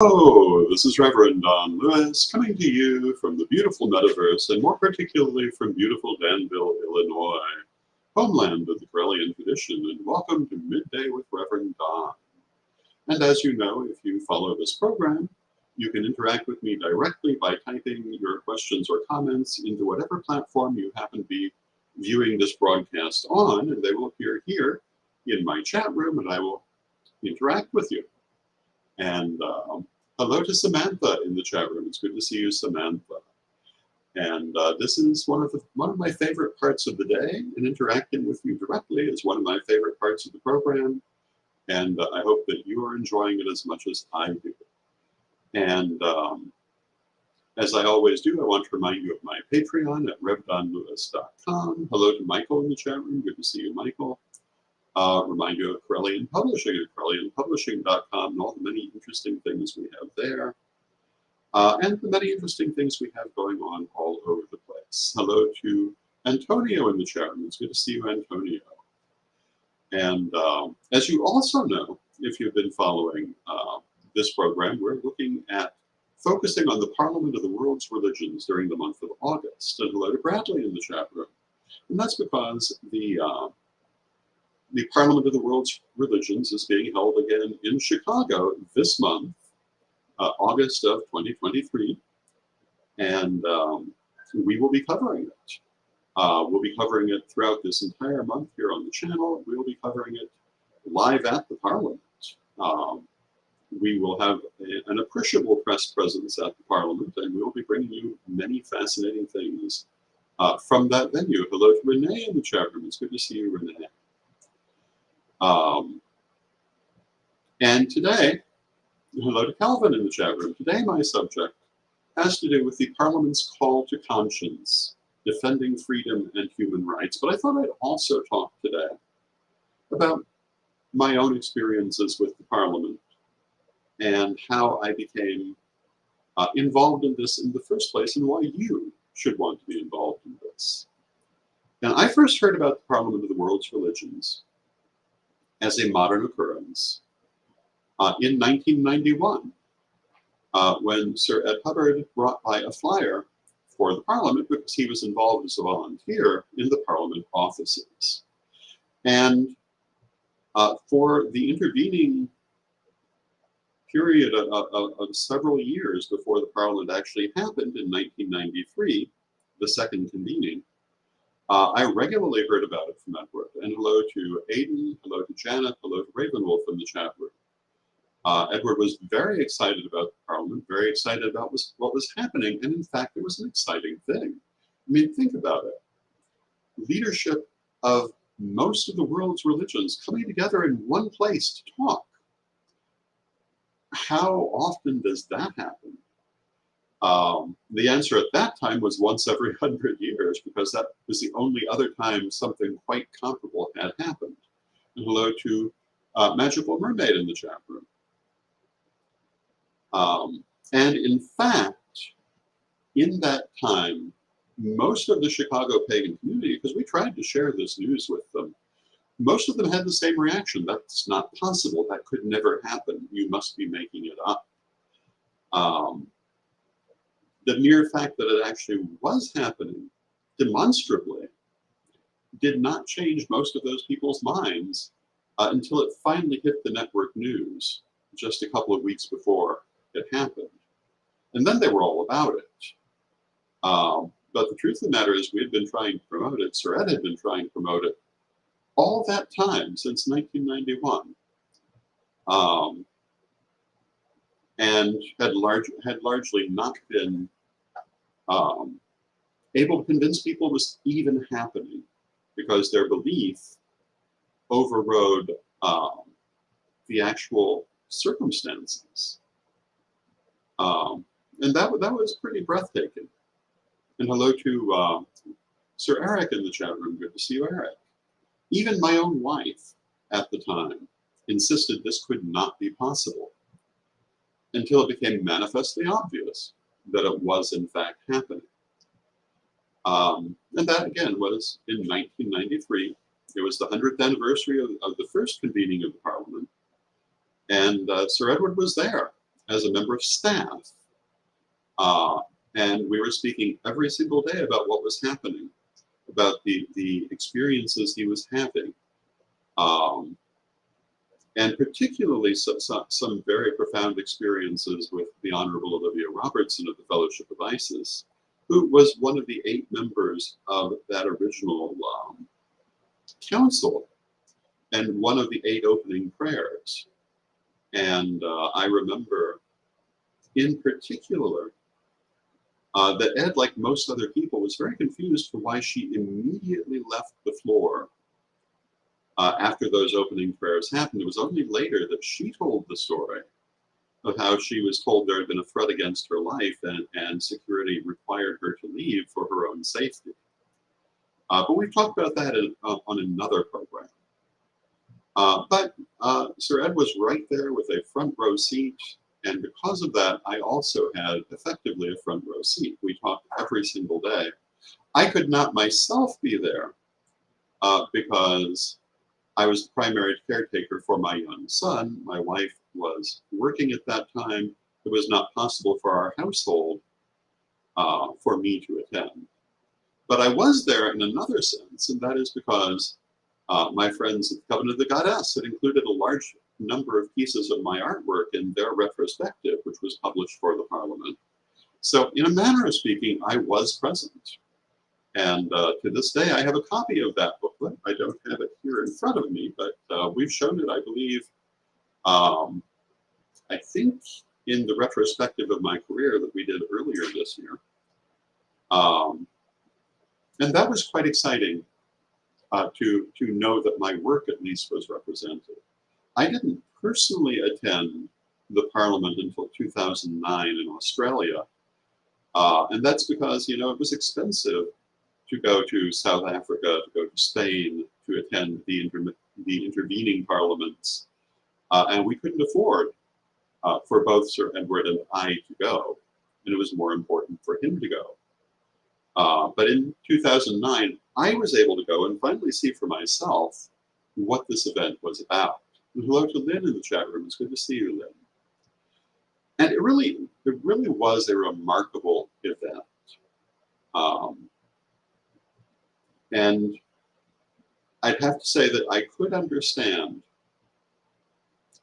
Hello, this is Reverend Don Lewis coming to you from the beautiful metaverse and more particularly from beautiful Danville, Illinois, homeland of the Correllian tradition, and welcome to Midday with Reverend Don. And as you know, if you follow this program, you can interact with me directly by typing your questions or comments into whatever platform you happen to be viewing this broadcast on, and they will appear here in my chat room and I will interact with you. And hello to Samantha in the chat room. It's good to see you, Samantha. And this is one of my favorite parts of the day, and interacting with you directly is one of my favorite parts of the program. And I hope that you are enjoying it as much as I do. And as I always do, I want to remind you of my Patreon at revdonlewis.com. Hello to Michael in the chat room. Good to see you, Michael. Remind you of Correllian Publishing at correllianpublishing.com and all the many interesting things we have there. And the many interesting things we have going on all over the place. Hello to Antonio in the chat room. It's good to see you, Antonio. And as you also know, if you've been following this program, we're looking at focusing on the Parliament of the World's Religions during the month of August. And hello to Bradley in the chat room. And that's because the Parliament of the World's Religions is being held again in Chicago this month, August of 2023, and we will be covering it. We'll be covering it throughout this entire month here on the channel. We'll be covering it live at the Parliament. We will have an appreciable press presence at the Parliament, and we'll be bringing you many fascinating things from that venue. Hello to Renee in the chat room. It's good to see you, Renee. And today, hello to Calvin in the chat room. Today, my subject has to do with the Parliament's call to conscience, defending freedom and human rights. But I thought I'd also talk today about my own experiences with the Parliament and how I became involved in this in the first place and why you should want to be involved in this. Now, I first heard about the Parliament of the World's Religions as a modern occurrence in 1991, when Sir Ed Hubbard brought by a flyer for the Parliament because he was involved as a volunteer in the Parliament offices. And for the intervening period of several years before the Parliament actually happened in 1993, the second convening, I regularly heard about it from Edward. And hello to Aiden, hello to Janet, hello to Ravenwolf in the chat room. Edward was very excited about the Parliament, very excited about what was happening. And in fact, it was an exciting thing. I mean, think about it. Leadership of most of the world's religions coming together in one place to talk. How often does that happen? The answer at that time was once every 100 years, because that was the only other time something quite comparable had happened. And hello to Magical Mermaid in the chat room. And in fact, in that time, most of the Chicago pagan community, because we tried to share this news with them, most of them had the same reaction. That's not possible. That could never happen. You must be making it up. The mere fact that it actually was happening demonstrably did not change most of those people's minds until it finally hit the network news just a couple of weeks before it happened. And then they were all about it. But the truth of the matter is we had been trying to promote it. Sir Ed had been trying to promote it all that time since 1991. And had largely not been able to convince people it was even happening because their belief overrode the actual circumstances. And that was pretty breathtaking. And hello to Sir Eric in the chat room. Good to see you, Eric. Even my own wife at the time insisted this could not be possible until it became manifestly obvious that it was in fact happening. And that again was in 1993. It was the 100th anniversary of the first convening of the Parliament. And Sir Edward was there. as a member of staff. Uh, and we were speaking every single day about what was happening, about the experiences he was having. Um, and particularly some very profound experiences with the Honorable Olivia Robertson of the Fellowship of Isis, who was one of the 8 members of that original council and one of the 8 opening prayers. And I remember in particular that Ed, like most other people, was very confused for why she immediately left the floor after those opening prayers happened. It was only later that she told the story of how she was told there had been a threat against her life and security required her to leave for her own safety. But we've talked about that on another program. But Sir Ed was right there with a front row seat. And because of that, I also had effectively a front row seat. We talked every single day. I could not myself be there because I was the primary caretaker for my young son. My wife was working at that time. It was not possible for our household for me to attend. But I was there in another sense, and that is because my friends at the Covenant of the Goddess had included a large number of pieces of my artwork in their retrospective, which was published for the Parliament. So in a manner of speaking, I was present. And to this day, I have a copy of that booklet. I don't have it here in front of me, but we've shown it, I believe, I think in the retrospective of my career that we did earlier this year. And that was quite exciting to know that my work at least was represented. I didn't personally attend the Parliament until 2009 in Australia. And that's because, it was expensive to go to South Africa, to go to Spain, to attend the intervening parliaments. And we couldn't afford for both Sir Edward and I to go. And it was more important for him to go. But in 2009, I was able to go and finally see for myself what this event was about. And hello to Lynn in the chat room. It's good to see you, Lynn. And it really was a remarkable event. And I'd have to say that I could understand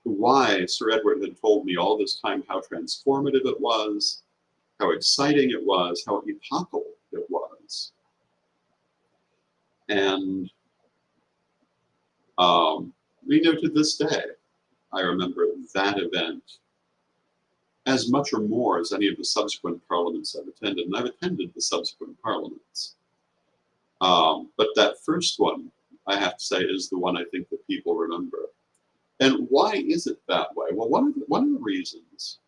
why Sir Edward had told me all this time how transformative it was, how exciting it was, how epochal it was. And to this day, I remember that event as much or more as any of the subsequent parliaments I've attended, and I've attended the subsequent parliaments. But that first one, I have to say, is the one I think that people remember. And why is it that way? Well, one of the reasons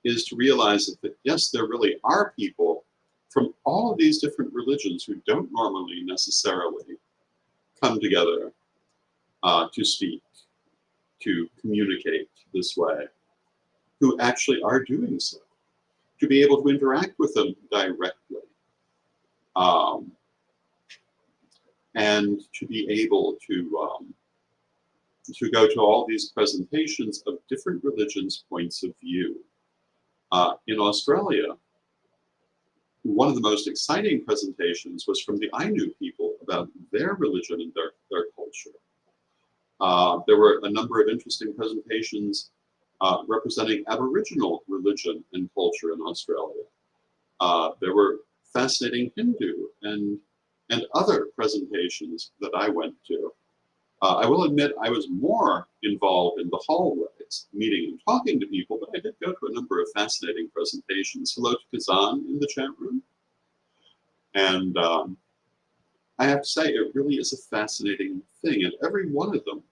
is to realize that, yes, there really are people from all of these different religions who don't normally necessarily come together to speak, to communicate this way, who actually are doing so, to be able to interact with them directly, and to be able to go to all these presentations of different religions' points of view. In Australia, one of the most exciting presentations was from the Ainu people about their religion and their culture. There were a number of interesting presentations representing Aboriginal religion and culture in Australia. There were fascinating Hindu and other presentations that I went to. I will admit I was more involved in the hallways, meeting and talking to people, but I did go to a number of fascinating presentations. Hello to Kazan in the chat room. And I have to say, it really is a fascinating thing. And every one of them,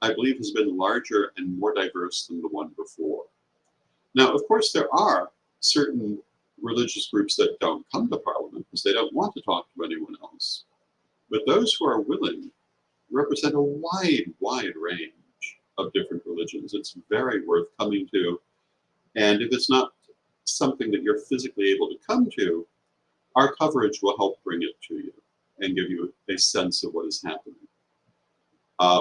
I believe, has been larger and more diverse than the one before. Now, of course, there are certain religious groups that don't come to Parliament because they don't want to talk to anyone else. But those who are willing represent a wide range of different religions. It's very worth coming to. And if it's not something that you're physically able to come to, our coverage will help bring it to you and give you a sense of what is happening.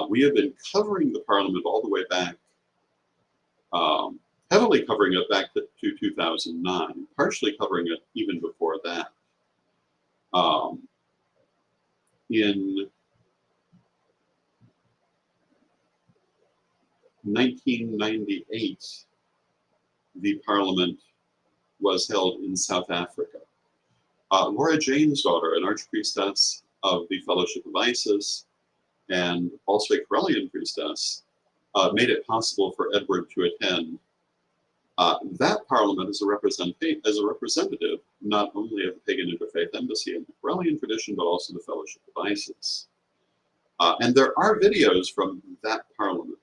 We have been covering the Parliament all the way back heavily covering it back to 2009, partially covering it even before that. In 1998, the parliament was held in South Africa. Laura Jane's daughter, an archpriestess of the Fellowship of Isis, and also a Corellian priestess, made it possible for Edward to attend that parliament as a representative, not only of the Pagan Interfaith Embassy and the Corellian tradition, but also the Fellowship of Isis. And there are videos from that parliament.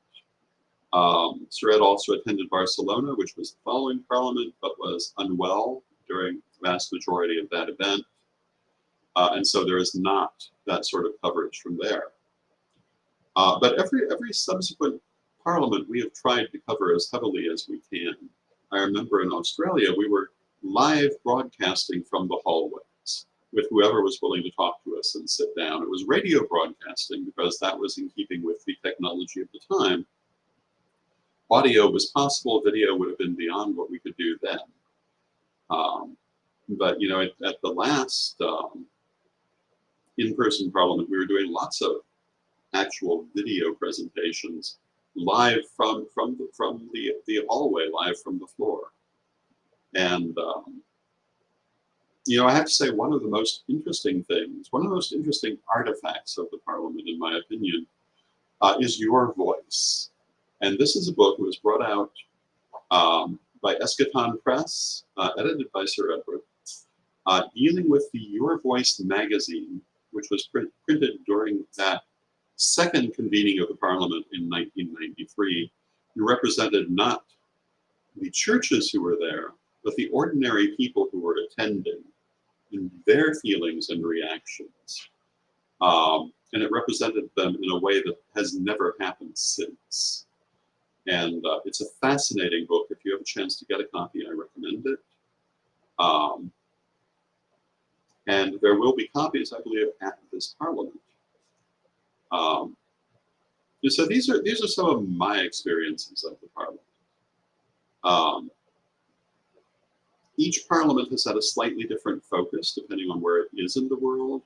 Sir Ed also attended Barcelona, which was the following parliament, but was unwell during the vast majority of that event. And so there is not that sort of coverage from there. But every subsequent parliament we have tried to cover as heavily as we can. I remember in Australia, we were live broadcasting from the hallways with whoever was willing to talk to us and sit down. It was radio broadcasting because that was in keeping with the technology of the time. Audio was possible, video would have been beyond what we could do then. But, you know, at the last in-person parliament, we were doing lots of actual video presentations live from the hallway, live from the floor. And, you know, I have to say one of the most interesting things, one of the most interesting artifacts of the parliament, in my opinion, is your voice. And this is a book that was brought out by Eschaton Press, edited by Sir Edward, dealing with the Your Voice magazine, which was printed during that second convening of the Parliament in 1993. You represented not the churches who were there, but the ordinary people who were attending and their feelings and reactions. And it represented them in a way that has never happened since. And it's a fascinating book. If you have a chance to get a copy, I recommend it. And there will be copies, I believe, at this Parliament. So these are some of my experiences of the Parliament. Each Parliament has had a slightly different focus depending on where it is in the world.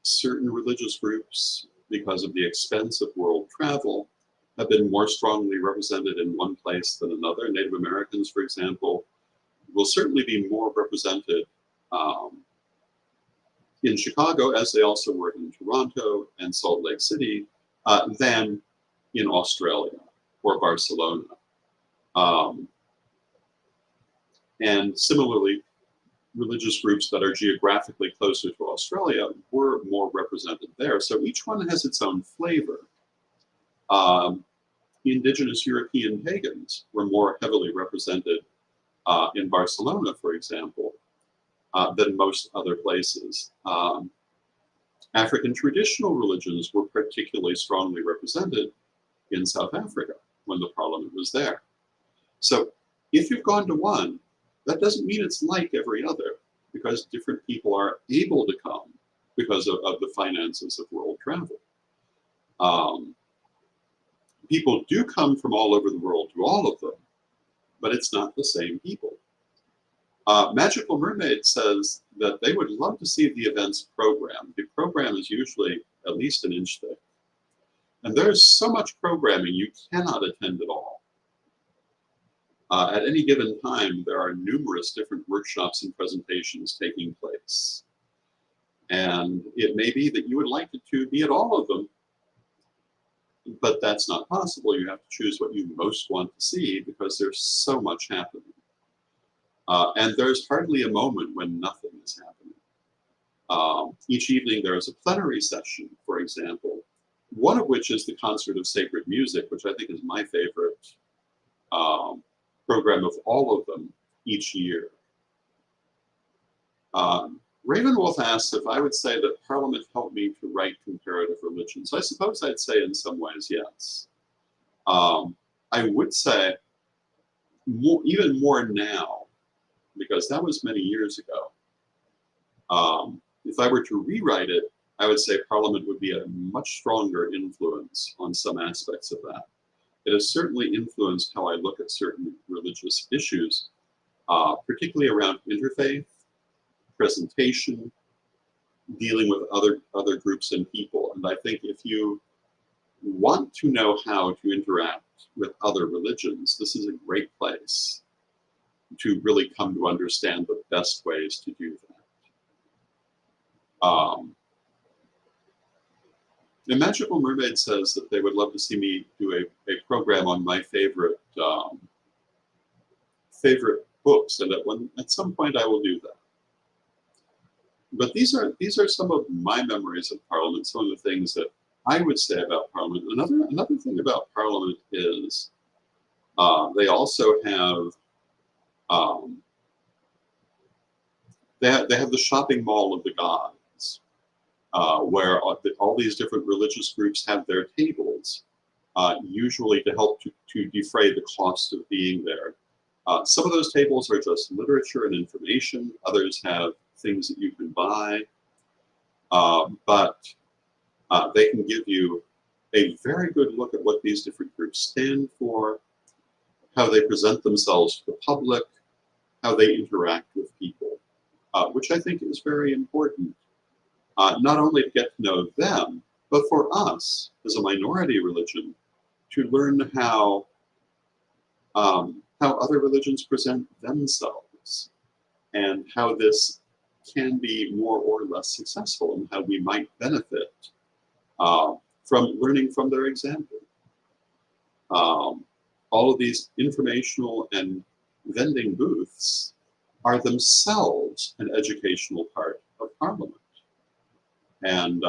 Certain religious groups, because of the expense of world travel, have been more strongly represented in one place than another. Native Americans, for example, will certainly be more represented in Chicago, as they also were in Toronto and Salt Lake City, than in Australia or Barcelona. And similarly, religious groups that are geographically closer to Australia were more represented there. So each one has its own flavor. Indigenous European pagans were more heavily represented in Barcelona, for example, than most other places. African traditional religions were particularly strongly represented in South Africa when the Parliament was there. So if you've gone to one, that doesn't mean it's like every other, because different people are able to come because of the finances of world travel. People do come from all over the world to all of them, but it's not the same people. Magical Mermaid says that they would love to see the event's program. The program is usually at least an inch thick. And there's so much programming you cannot attend it all. At any given time, there are numerous different workshops and presentations taking place. And it may be that you would like to be at all of them, but that's not possible. You have to choose what you most want to see because there's so much happening. And there's hardly a moment when nothing is happening. Each evening there is a plenary session, for example, one of which is the Concert of Sacred Music, which I think is my favorite program of all of them each year. Ravenwolf asks if I would say that Parliament helped me to write comparative religions. I suppose I'd say in some ways, yes. I would say even more now, because that was many years ago. If I were to rewrite it, I would say Parliament would be a much stronger influence on some aspects of that. It has certainly influenced how I look at certain religious issues, particularly around interfaith, presentation, dealing with other groups and people. And I think if you want to know how to interact with other religions, this is a great place to really come to understand the best ways to do that. The Magical Mermaid says that they would love to see me do a program on my favorite books, and at some point I will do that. But these are some of my memories of Parliament, some of the things that I would say about Parliament. Another thing about Parliament is they also have they have the shopping mall of the gods, where all these different religious groups have their tables, usually to help to defray the cost of being there. Some of those tables are just literature and information. Others have things that you can buy, but they can give you a very good look at what these different groups stand for, how they present themselves to the public, how they interact with people, which I think is very important, not only to get to know them, but for us as a minority religion to learn how other religions present themselves and how this can be more or less successful and how we might benefit from learning from their example. All of these informational and vending booths are themselves an educational part of Parliament. And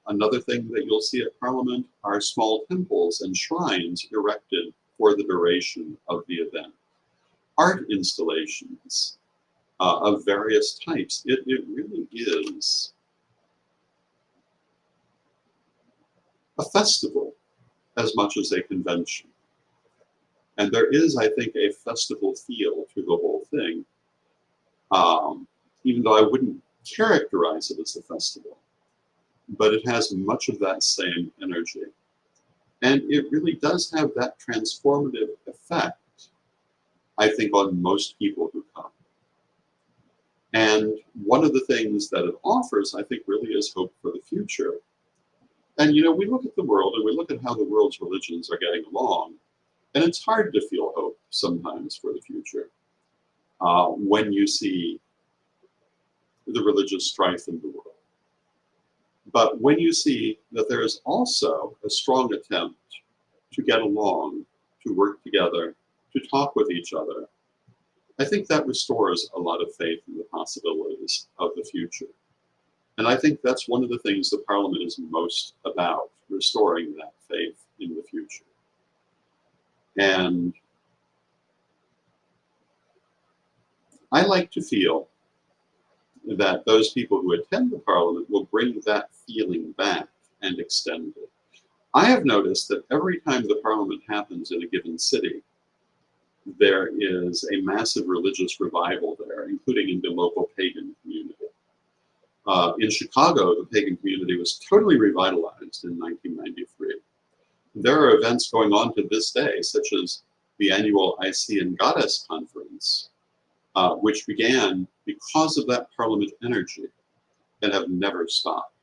another thing that you'll see at Parliament are small temples and shrines erected for the duration of the event. Art installations of various types. It really is a festival as much as a convention. And there is, I think, a festival feel to the whole thing, even though I wouldn't characterize it as a festival. But it has much of that same energy. And it really does have that transformative effect, I think, on most people who come. And one of the things that it offers, I think, really is hope for the future. And, you know, we look at the world and we look at how the world's religions are getting along, and it's hard to feel hope sometimes for the future when you see the religious strife in the world. But when you see that there is also a strong attempt to get along, to work together, to talk with each other, I think that restores a lot of faith in the possibilities of the future. And I think that's one of the things the Parliament is most about, restoring that faith in the future. And I like to feel that those people who attend the Parliament will bring that feeling back and extend it. I have noticed that every time the Parliament happens in a given city, there is a massive religious revival there, including in the local pagan community. In Chicago, the pagan community was totally revitalized in 1993. There are events going on to this day, such as the annual Icean Goddess Conference, which began because of that Parliament energy and have never stopped.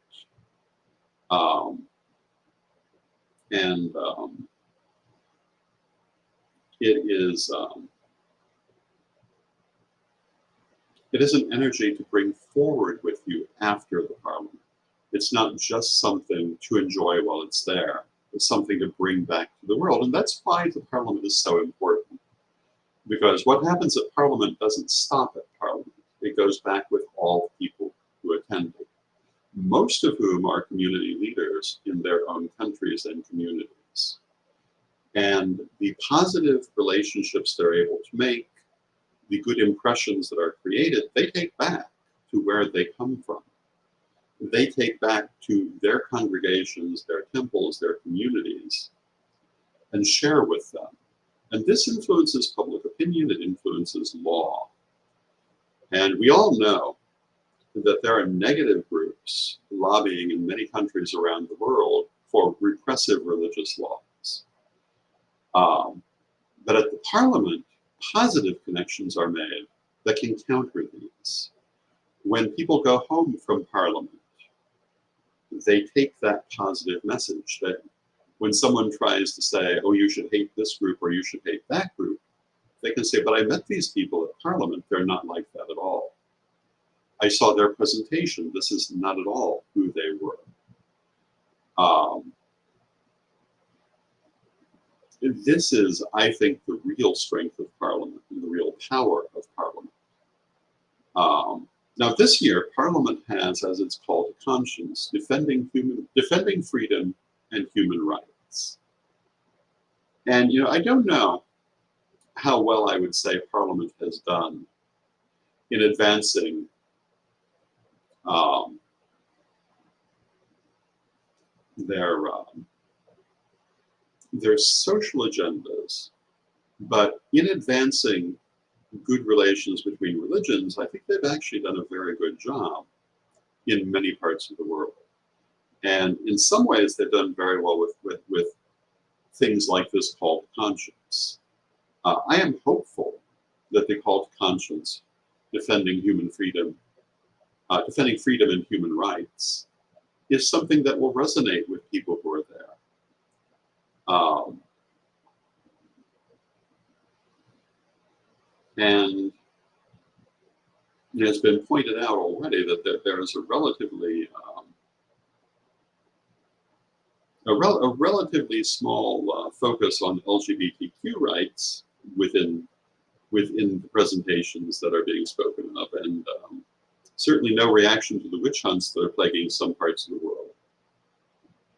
It is an energy to bring forward with you after the Parliament. It's not just something to enjoy while it's there. It's something to bring back to the world. And that's why the Parliament is so important. Because what happens at Parliament doesn't stop at Parliament. It goes back with all people who attend it, most of whom are community leaders in their own countries and communities. And the positive relationships they're able to make, the good impressions that are created, they take back to where they come from. They take back to their congregations, their temples, their communities, and share with them. And this influences public opinion, it influences law. And we all know that there are negative groups lobbying in many countries around the world for repressive religious laws. Um, but at the Parliament, positive connections are made that can counter these. When people go home from Parliament, they take that positive message that when someone tries to say, oh, you should hate this group or you should hate that group, they can say, but I met these people at Parliament. They're not like that at all. I saw their presentation. This is not at all who they were. This is, I think, the real strength of Parliament and the real power of Parliament. Now, this year, Parliament has, as it's called, a conscience, defending freedom and human rights. And I don't know how well I would say Parliament has done in advancing their social agendas, but in advancing good relations between religions, I think they've actually done a very good job in many parts of the world. And in some ways, they've done very well with things like this call to conscience. I am hopeful that the call to conscience, defending freedom and human rights, is something that will resonate with people who are there. And it has been pointed out already that there is a relatively small focus on LGBTQ rights within the presentations that are being spoken of, and certainly no reaction to the witch hunts that are plaguing some parts of the world.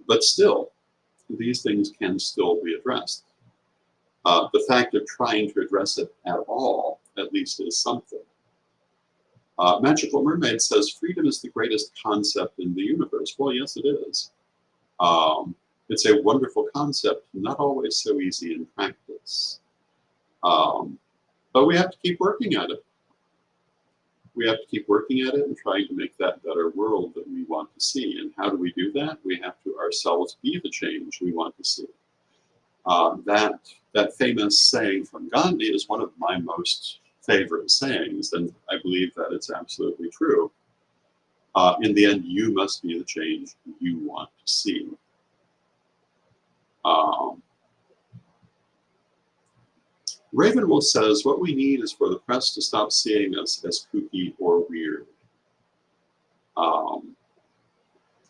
But still, these things can still be addressed. The fact of trying to address it at all, at least, is something. Magical Mermaid says freedom is the greatest concept in the universe. Well, yes, it is. It's a wonderful concept, not always so easy in practice. But we have to keep working at it. We have to keep working at it and trying to make that better world that we want to see. And how do we do that? We have to ourselves be the change we want to see. That famous saying from Gandhi is one of my most favorite sayings, and I believe that it's absolutely true. In the end, you must be the change you want to see. Ravenwolf says, what we need is for the press to stop seeing us as kooky or weird.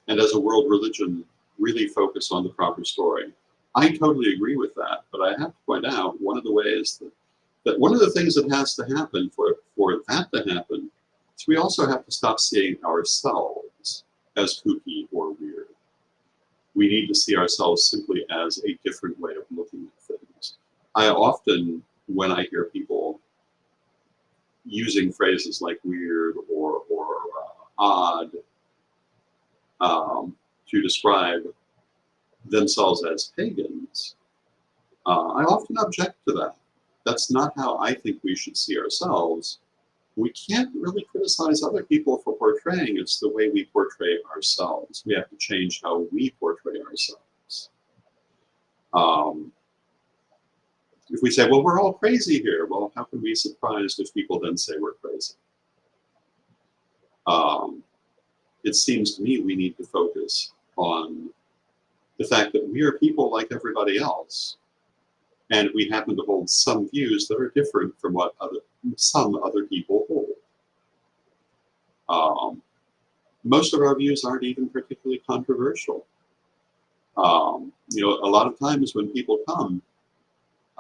And as a world religion, really focus on the proper story. I totally agree with that, but I have to point out one of the ways that one of the things that has to happen for that to happen is we also have to stop seeing ourselves as kooky or weird. We need to see ourselves simply as a different way of looking at things. I often, when I hear people using phrases like weird or odd to describe themselves as pagans, I often object to that. That's not how I think we should see ourselves. We can't really criticize other people for portraying. It's the way we portray ourselves. We have to change how we portray ourselves. If we say, well, we're all crazy here, well, how can we be surprised if people then say we're crazy? It seems to me we need to focus on the fact that we are people like everybody else, and we happen to hold some views that are different from what some other people hold. Most of our views aren't even particularly controversial. A lot of times when people come,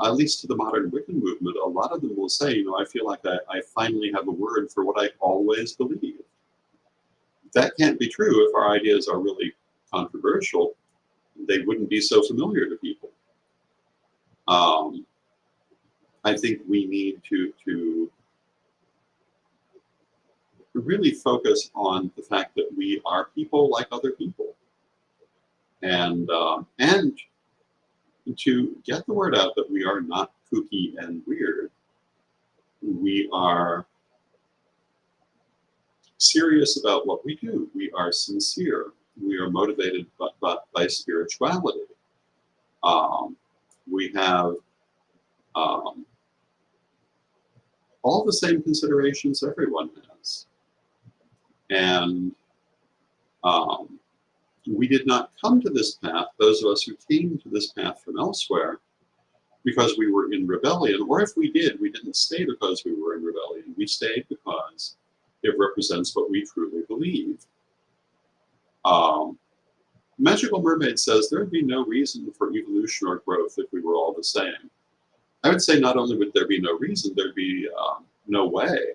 at least to the modern Wiccan movement, a lot of them will say, I feel like I finally have a word for what I always believed. That can't be true if our ideas are really controversial. They wouldn't be so familiar to people. I think we need to really focus on the fact that we are people like other people, and to get the word out that we are not kooky and weird. We are serious about what we do. We are sincere. We are motivated by spirituality. We have all the same considerations everyone has. And we did not come to this path, those of us who came to this path from elsewhere, because we were in rebellion, or if we did, we didn't stay because we were in rebellion. We stayed because it represents what we truly believe. Magical Mermaid says there would be no reason for evolution or growth if we were all the same. I would say not only would there be no reason, there'd be no way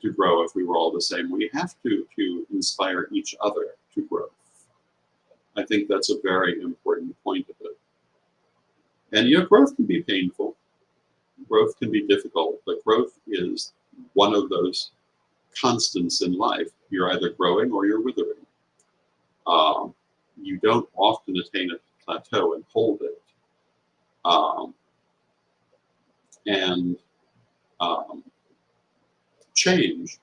to grow if we were all the same. We have to inspire each other to growth. I think that's a very important point of it. And growth can be painful. Growth can be difficult, but growth is one of those constants in life. You're either growing or you're withering. You don't often attain a plateau and hold it. Change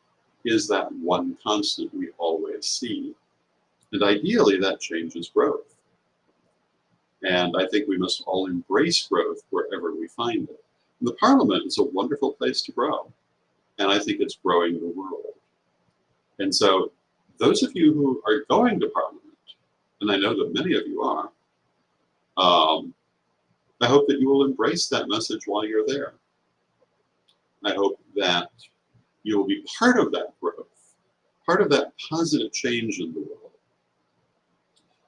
is that one constant we always see. And ideally, that change is growth. And I think we must all embrace growth wherever we find it. And the Parliament is a wonderful place to grow. And I think it's growing the world. And so those of you who are going to Parliament, and I know that many of you are, I hope that you will embrace that message while you're there. I hope that you will be part of that growth, part of that positive change in the world.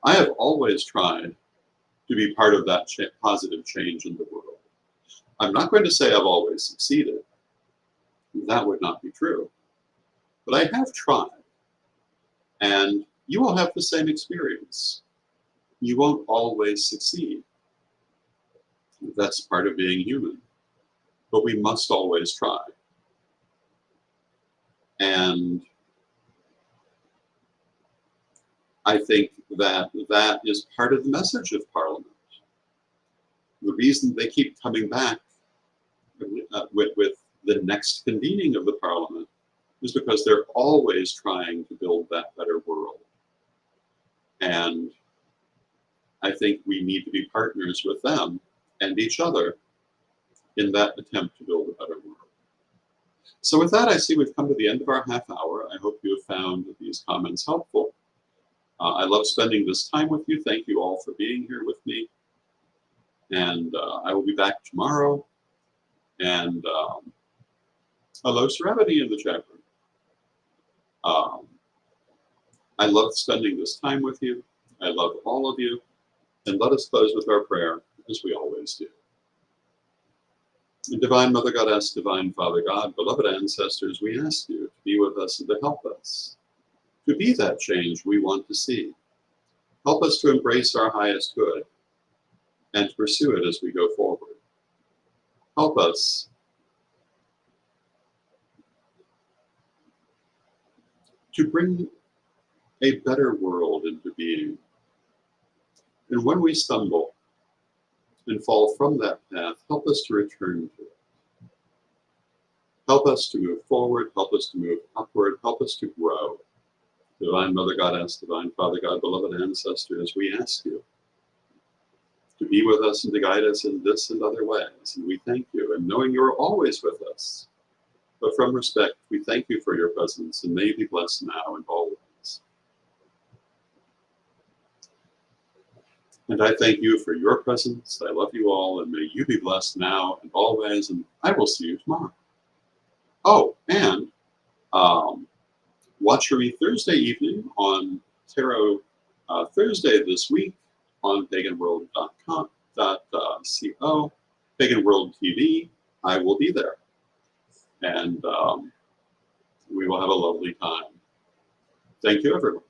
I have always tried to be part of that positive change in the world. I'm not going to say I've always succeeded. That would not be true. But I have tried. And you will have the same experience. You won't always succeed. That's part of being human. But we must always try. And I think that that is part of the message of Parliament. The reason they keep coming back with the next convening of the Parliament is because they're always trying to build that better world. And I think we need to be partners with them and each other in that attempt to build a better world. So with that, I see we've come to the end of our half hour. I hope you have found these comments helpful. I love spending this time with you. Thank you all for being here with me. And I will be back tomorrow. And hello, Serenity in the chat room. I love spending this time with you. I love all of you. And let us close with our prayer, as we always do. Divine Mother Goddess, Divine Father God, beloved ancestors, we ask you to be with us and to help us to be that change we want to see. Help us to embrace our highest good and to pursue it as we go forward. Help us to bring a better world into being. And when we stumble and fall from that path, help us to return to it. Help us to move forward, help us to move upward, help us to grow. Divine Mother Goddess, Divine Father God, beloved ancestors, we ask you to be with us and to guide us in this and other ways. And we thank you, and knowing you're always with us. But from respect, we thank you for your presence, and may you be blessed now and always. And I thank you for your presence. I love you all, and may you be blessed now and always, and I will see you tomorrow. Oh, and watch for me Thursday evening on Tarot Thursday this week on paganworld.co, Pagan World TV. I will be there. And we will have a lovely time. Thank you, everyone.